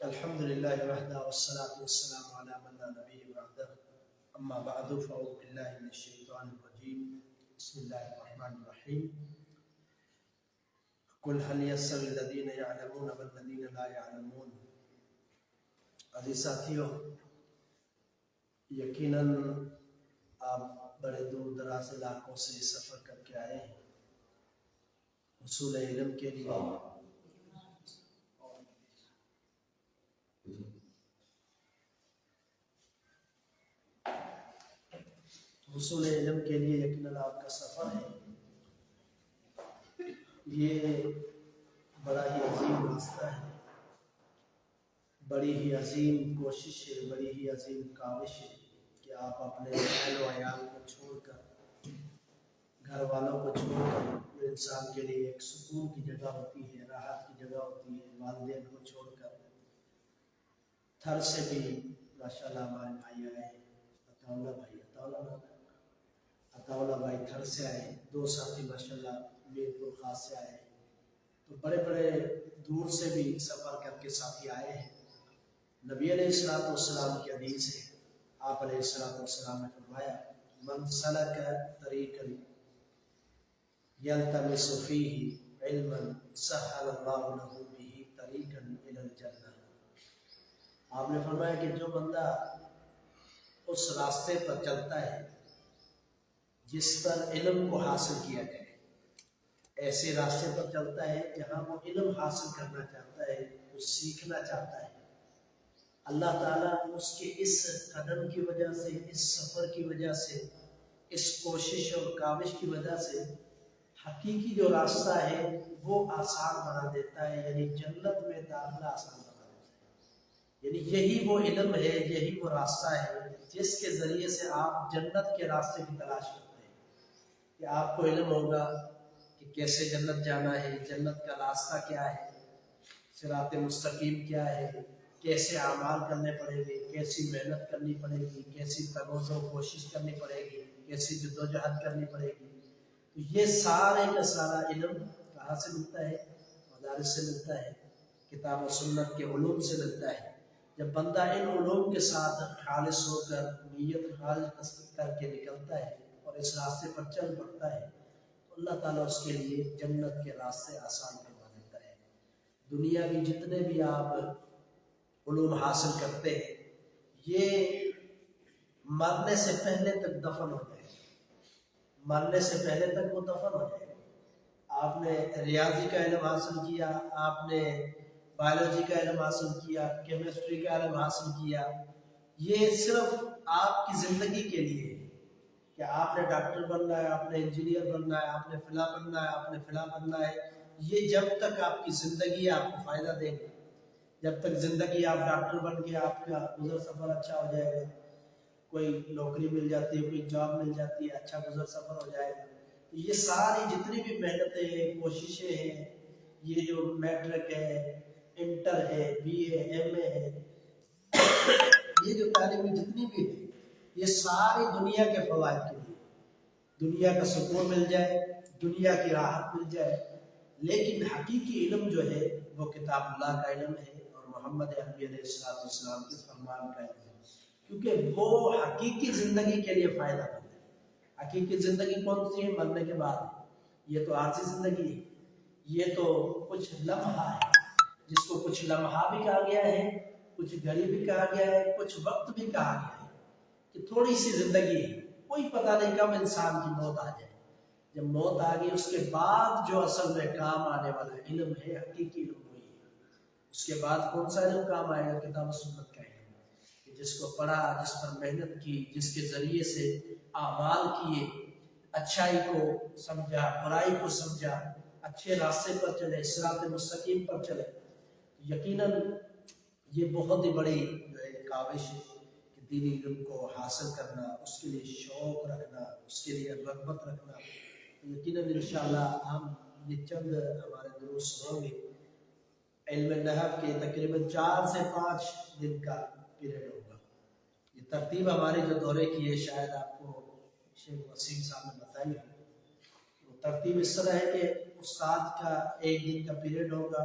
الحمد لله وحده والصلاة والسلام على من لا نبي بعده أما بعد فأعوذ بالله من الشيطان الرجيم بسم الله الرحمن الرحيم قل هل يستوي الذين يعلمون والذين لا يعلمون. عزیز ساتھیو، یقیناً آپ بڑے دور دراز علاقوں سے سفر کر کے آئے ہیں حصول علم کے لیے. حصول علم کے لیے یقیناً آپ کا سفر ہے. یہ بڑا ہی عظیم راستہ ہے، بڑی ہی عظیم کوشش ہے، بڑی ہی عظیم کاوش ہے کہ آپ اپنے اہل و عیال کو چھوڑ کر، گھر والوں کو چھوڑ کر، انسان کے لیے ایک سکون کی جگہ ہوتی ہے، راحت کی جگہ ہوتی ہے، والدین کو چھوڑ کر. تھر سے بھی ماشاءاللہ ہمارے بھائی آئے، عطاولہ بھائی تھر سے آئے، دو ساتھی ماشاءاللہ میرپور خاص سے آئے. تو بڑے بڑے دور سے بھی سفر کر کے ساتھی آئے ہیں. نبی علیہ السلام کی حدیث ہے، آپ علیہ السلام نے فرمایا من سلک طریقا یلتمس فیہ علما سہل اللہ لہ بہ طریقا الی الجنہ. آپ نے فرمایا کہ جو بندہ اس راستے پر چلتا ہے جس پر علم کو حاصل کیا جائے، ایسے راستے پر چلتا ہے جہاں وہ علم حاصل کرنا چاہتا ہے، وہ سیکھنا چاہتا ہے، اللہ تعالیٰ اس کے اس قدم کی وجہ سے، اس سفر کی وجہ سے، اس کوشش اور کاوش کی وجہ سے حقیقی جو راستہ ہے وہ آسان بنا دیتا ہے. یعنی جنت میں داخلہ آسان بنا دیتا ہے. یعنی یہی وہ علم ہے، یہی وہ راستہ ہے جس کے ذریعے سے آپ جنت کے راستے کی تلاش کرتے ہیں. کہ آپ کو علم ہوگا کہ کیسے جنت جانا ہے، جنت کا راستہ کیا ہے، صراط مستقیم کیا ہے، کیسے اعمال کرنے پڑیں گے، کیسی محنت کرنی پڑے گی، کیسی تگوز و کوشش کرنی پڑے گی، کیسی جدوجہد کرنی پڑے گی. تو یہ سارے کا سارا علم کہاں سے ملتا ہے؟ مدارس سے ملتا ہے، کتاب و سنت کے علوم سے ملتا ہے. جب بندہ ان علوم کے ساتھ خالص ہو کر، نیت خالص کر کے نکلتا ہے اور اس راستے پر چل پڑتا ہے تو اللہ تعالیٰ اس کے لیے جنت کے راستے آسان کروا دیتا ہے. دنیا کی جتنے بھی آپ علوم حاصل کرتے ہیں یہ مرنے سے پہلے تک دفن ہو جائے، مرنے سے پہلے تک وہ دفن ہو جائے. آپ نے ریاضی کا علم حاصل کیا، آپ نے بایولوجی کا علم حاصل کیا، کیمسٹری کا علم حاصل کیا، یہ صرف آپ کی زندگی کے لیے ہے کہ آپ نے ڈاکٹر بننا ہے، آپ نے انجینئر بننا ہے، آپ نے فلاں بننا ہے، آپ نے فلاں بننا ہے. یہ جب تک آپ کی زندگی آپ کو فائدہ دے گی، جب تک زندگی آپ ڈاکٹر بن کے آپ کا گزر سفر اچھا ہو جائے گا، کوئی نوکری مل جاتی ہے، کوئی جاب مل جاتی ہے، اچھا گزر سفر ہو جائے گا. یہ ساری جتنی بھی محنتیں ہیں، کوششیں ہیں، یہ جو میٹرک ہے، انٹر ہے، بی اے، ایم اے ہے، یہ جو تعلیمی جتنی بھی ہے یہ ساری دنیا کے فوائد کے لیے، دنیا کا سکون مل جائے، دنیا کی راحت مل جائے. لیکن حقیقی علم جو ہے وہ کتاب اللہ کا علم ہے اور محمد عربی علیہ السلام کے فرمان کا علم ہے، کیونکہ وہ حقیقی زندگی کے لیے فائدہ مند ہے. حقیقی زندگی کون سی ہے؟ مرنے کے بعد. یہ تو عارضی زندگی ہے، یہ تو کچھ لمحہ ہے جس کو کچھ لمحہ بھی کہا گیا ہے، کچھ گھڑی بھی کہا گیا ہے، کچھ وقت بھی کہا گیا ہے کہ تھوڑی سی زندگی ہے، کوئی پتہ نہیں کب انسان کی موت آ جائے. جب موت آ گئی اس کے بعد جو اصل میں کام آنے والا علم ہے، حقیقی علم وہی ہے. اس کے بعد کون سا علم کام آئے گا؟ کتاب و سنت کا علم، کہ جس کو پڑھا، جس پر محنت کی، جس کے ذریعے سے اعمال کیے، اچھائی کو سمجھا، برائی کو سمجھا، اچھے راستے پر چلے، صراط مستقیم پر چلے. یقیناً یہ بہت ہی بڑی جو ہے کاوش ہے کہ دینی علم کو حاصل کرنا، اس کے لیے شوق رکھنا، اس کے لیے رغبت رکھنا. یقیناً انشاءاللہ ہم یہ چند ہمارے دروس ہوں گے. علم نحو کے تقریباً 4 سے 5 دن کا پیریڈ ہوگا. یہ ترتیب ہماری جو دورے کی ہے شاید آپ کو شیخ وسیم صاحب نے بتائی ہے. ترتیب اس طرح ہے کہ استاد کا 1 دن کا پیریڈ ہوگا،